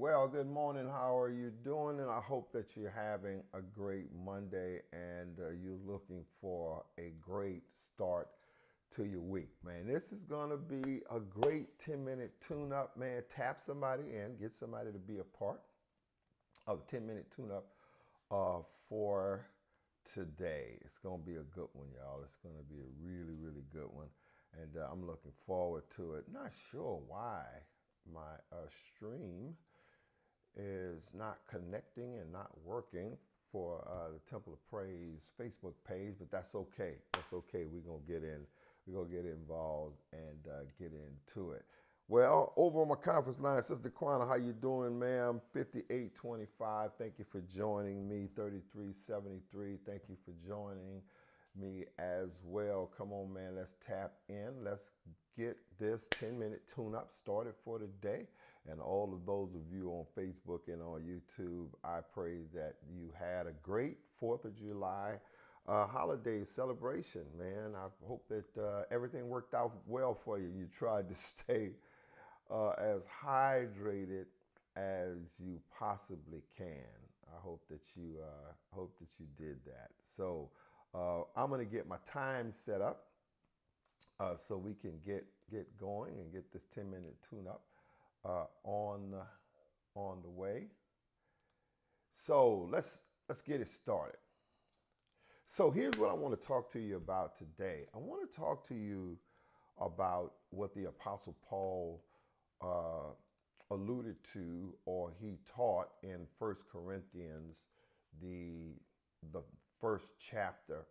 Well, good morning. How are you doing? And I hope that you're having a great Monday and you're looking for a great start to your week. Man, this is going to be a great 10-minute tune up, man. Tap somebody in, get somebody to be a part of the 10-minute tune up for today. It's going to be a good one, y'all. It's going to be a really, really good one. And I'm looking forward to it. Not sure why my stream is not connecting and not working for the Temple of Praise Facebook page, but that's okay. That's okay. We're gonna get in. We're gonna get involved and get into it. Well, over on my conference line, Sister Quana, how you doing, ma'am? 5825. Thank you for joining me. 3373. Thank you for joining me as well. Come on, man. Let's tap in. Let's get this 10-minute tune-up started for today. And all of those of you on Facebook and on YouTube, I pray that you had a great 4th of July holiday celebration, man. I hope that everything worked out well for you. You tried to stay as hydrated as you possibly can. I hope that you did that. So I'm going to get my time set up so we can get going and get this 10-minute tune-up on the way. So let's get it started. So here's what I want to talk to you about today. I want to talk to you about what the Apostle Paul alluded to, or he taught in 1 Corinthians, the first chapter.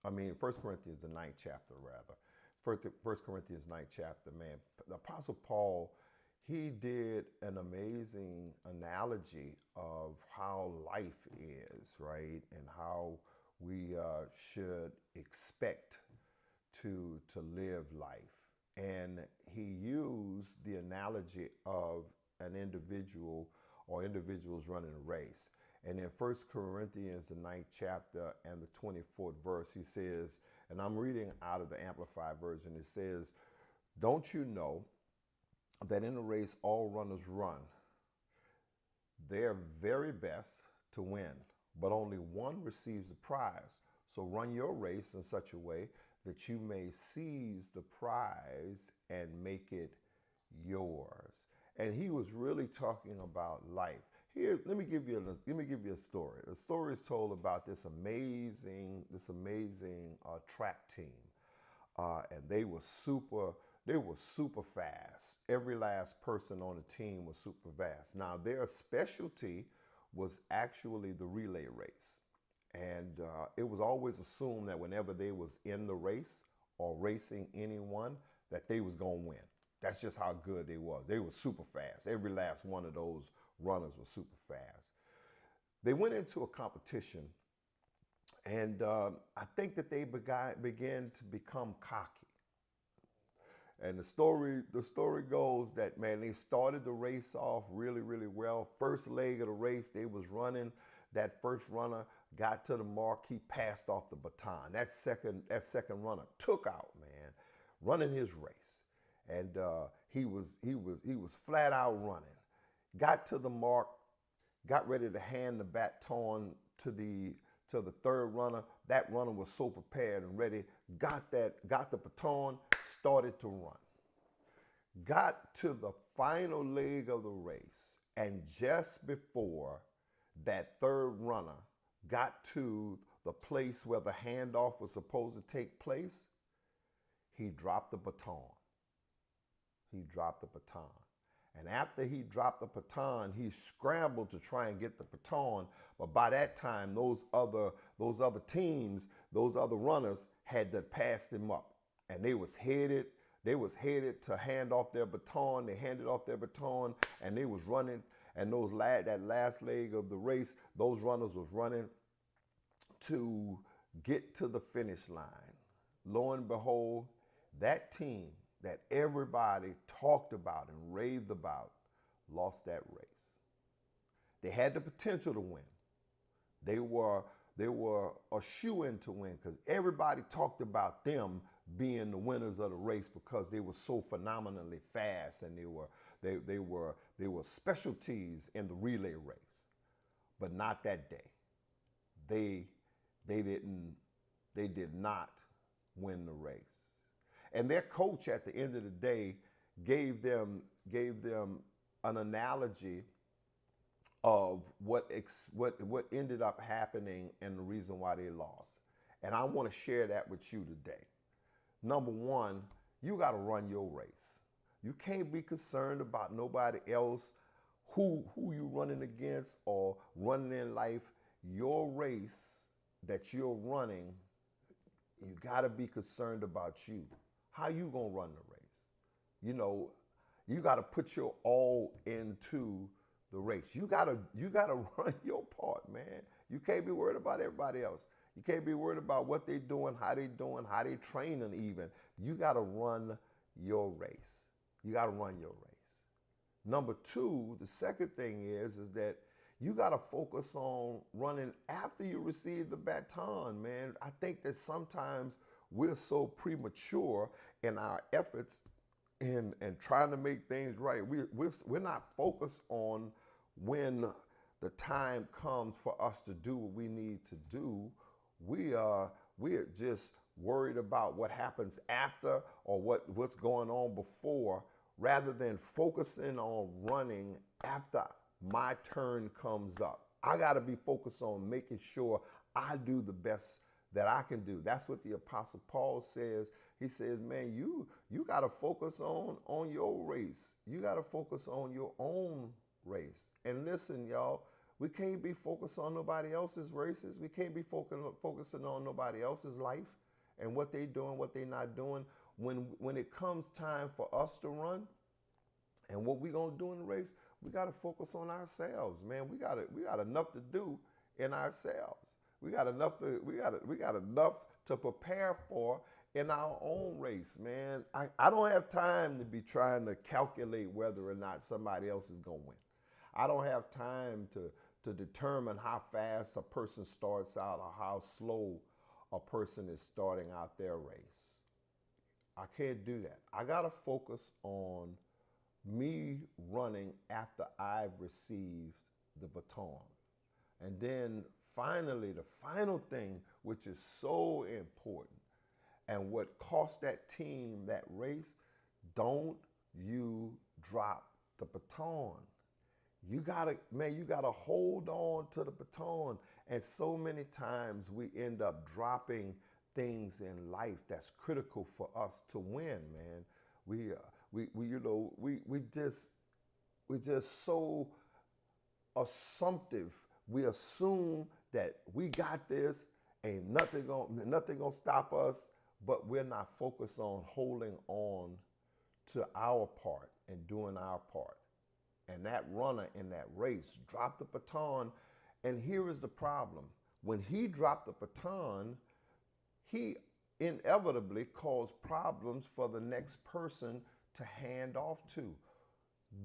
I mean, 1 Corinthians, the 9th chapter, rather. 1 Corinthians 9th chapter, man. The Apostle Paul, he did an amazing analogy of how life is, right? And how we should expect to live life. And he used the analogy of an individual or individuals running a race. And in 1 Corinthians, the 9th chapter and the 24th verse, he says, and I'm reading out of the Amplified version, it says, "Don't you know that in a race all runners run their very best to win, but only one receives the prize. So run your race in such a way that you may seize the prize and make it yours." And he was really talking about life. Here, let me give you a story. The story is told about this amazing track team, and they were super fast. Every last person on the team was super fast. Now, their specialty was actually the relay race, and it was always assumed that whenever they was in the race or racing anyone, that they was gonna win. That's just how good they was. They were super fast. Every last one of those runners was super fast. They went into a competition, and I think that they began to become cocky. And the story goes that, man, they started the race off really, really well. First leg of the race, they was running. That first runner got to the mark. He passed off the baton. That second runner took out, man, running his race, and he was flat out running. Got to the mark, got ready to hand the baton to the third runner. That runner was so prepared and ready, got the baton, started to run. Got to the final leg of the race, and just before that third runner got to the place where the handoff was supposed to take place, he dropped the baton. He dropped the baton. And after he dropped the baton, he scrambled to try and get the baton. But by that time, those other teams, those other runners had to pass him up. And they was headed to hand off their baton. They handed off their baton, and they was running. And that last leg of the race, those runners was running to get to the finish line. Lo and behold, that team that everybody talked about and raved about lost that race. They had the potential to win. They were a shoo-in to win because everybody talked about them being the winners of the race because they were so phenomenally fast, and They were specialties in the relay race, but not that day. They they didn't they did not win the race. And their coach at the end of the day gave them an analogy of what ended up happening and the reason why they lost. And I want to share that with you today. Number one, you got to run your race. You can't be concerned about nobody else, who you running against or running in life. Your race that you're running, you got to be concerned about you. How you going to run the race? You know, you got to put your all into the race. You got to run your part, man. You can't be worried about everybody else. You can't be worried about what they doing, how they training even. You got to run your race. You got to run your race. Number two, the second thing is that you got to focus on running after you receive the baton, man. I think that sometimes we're so premature in our efforts and trying to make things right. We're not focused on when the time comes for us to do what we need to do. We're just worried about what happens after or what's going on before, rather than focusing on running after my turn comes up. I got to be focused on making sure I do the best that I can do. That's what the Apostle Paul says. He says, man, you got to focus on your race. You got to focus on your own race. And listen, y'all, we can't be focused on nobody else's races. We can't be focusing on nobody else's life and what they doing, what they not doing. When it comes time for us to run and what we gonna do in the race, we gotta focus on ourselves, man. We got enough to do in ourselves. We got enough to prepare for in our own race, man. I don't have time to be trying to calculate whether or not somebody else is gonna win. I don't have time to determine how fast a person starts out or how slow a person is starting out their race. I can't do that. I gotta focus on me running after I've received the baton. And then finally, the final thing, which is so important and what cost that team that race, don't you drop the baton. You gotta hold on to the baton. And so many times we end up dropping things in life that's critical for us to win, man. We're just so assumptive. We assume that we got this, ain't nothing gonna stop us, but we're not focused on holding on to our part and doing our part. And that runner in that race dropped the baton. And here is the problem. When he dropped the baton, he inevitably caused problems for the next person to hand off to.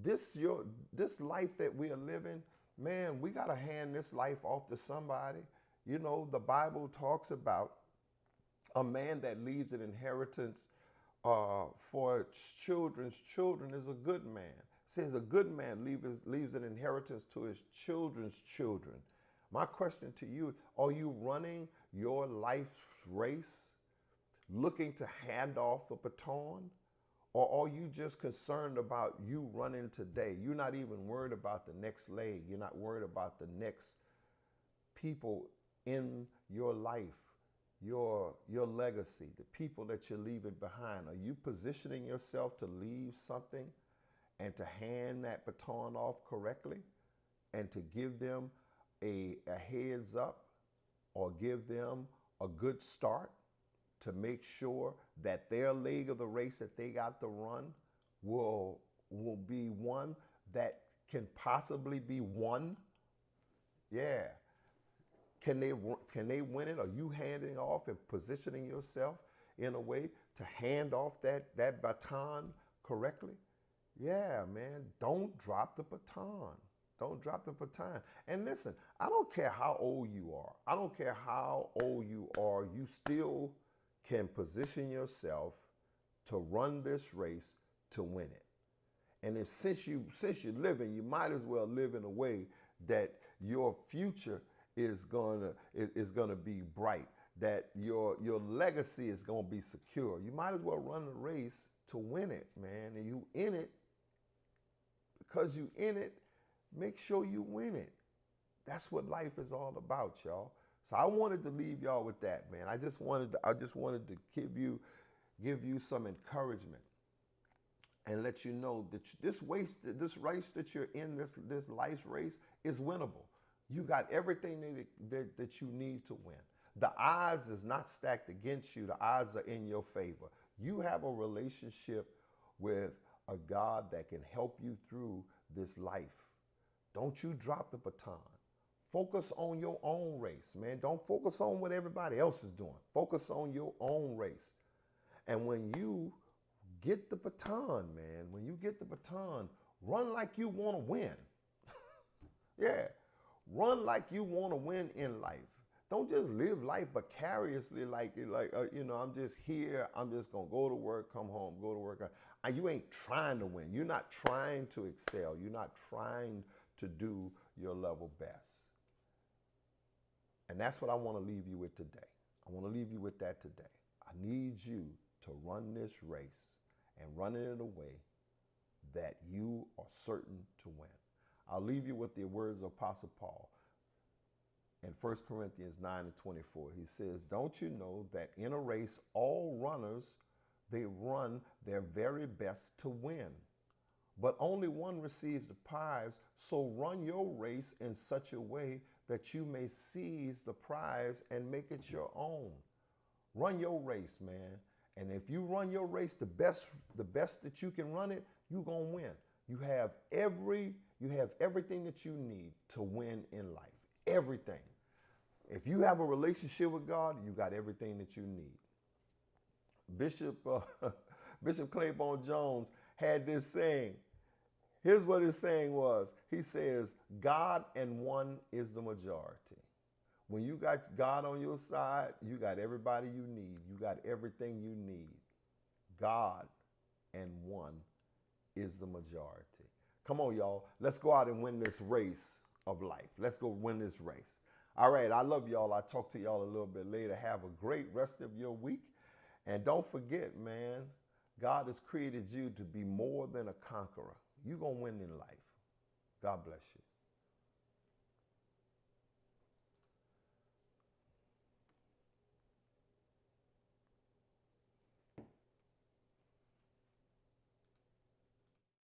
This life that we are living, man, we got to hand this life off to somebody. You know, the Bible talks about a man that leaves an inheritance for children's children is a good man. It says a good man leaves an inheritance to his children's children. My question to you, are you running your life race looking to hand off the baton? Or are you just concerned about you running today? You're not even worried about the next leg. You're not worried about the next people in your life, your legacy, the people that you're leaving behind. Are you positioning yourself to leave something and to hand that baton off correctly and to give them a heads up or give them a good start to make sure that their leg of the race that they got to run will be one that can possibly be won? Yeah. Can they win it? Are you handing off and positioning yourself in a way to hand off that baton correctly? Yeah, man, don't drop the baton. Don't drop the baton. And listen, I don't care how old you are. I don't care how old you are. You still can position yourself to run this race to win it. And if since you're living, you might as well live in a way that your future is gonna be bright, that your legacy is gonna be secure. You might as well run the race to win it, man. And you in it because you in it, make sure you win it. That's what life is all about, y'all. So I wanted to leave y'all with that, man. I just wanted to give you some encouragement and let you know that this race that you're in, this life race is winnable. You got everything that you need to win. The odds is not stacked against you. The odds are in your favor. You have a relationship with a God that can help you through this life. Don't you drop the baton. Focus on your own race, man. Don't focus on what everybody else is doing. Focus on your own race. And when you get the baton, man, when you get the baton, run like you want to win. Yeah, run like you want to win in life. Don't just live life vicariously like I'm just here. I'm just going to go to work, come home, go to work. You ain't trying to win. You're not trying to excel. You're not trying to do your level best. And that's what I want to leave you with today. I want to leave you with that today. I need you to run this race and run it in a way that you are certain to win. I'll leave you with the words of Apostle Paul in 1 Corinthians 9:24. He says, don't you know that in a race, all runners, they run their very best to win, but only one receives the prize. So run your race in such a way that you may seize the prize and make it your own. Run your race, man. And if you run your race the best that you can run it, you're going to win. You have everything that you need to win in life. Everything. If you have a relationship with God, you got everything that you need. Bishop Claiborne Jones had this saying. Here's what his saying was. He says, God and one is the majority. When you got God on your side, you got everybody you need. You got everything you need. God and one is the majority. Come on, y'all. Let's go out and win this race of life. Let's go win this race. All right. I love y'all. I'll talk to y'all a little bit later. Have a great rest of your week. And don't forget, man, God has created you to be more than a conqueror. You're going to win in life. God bless you.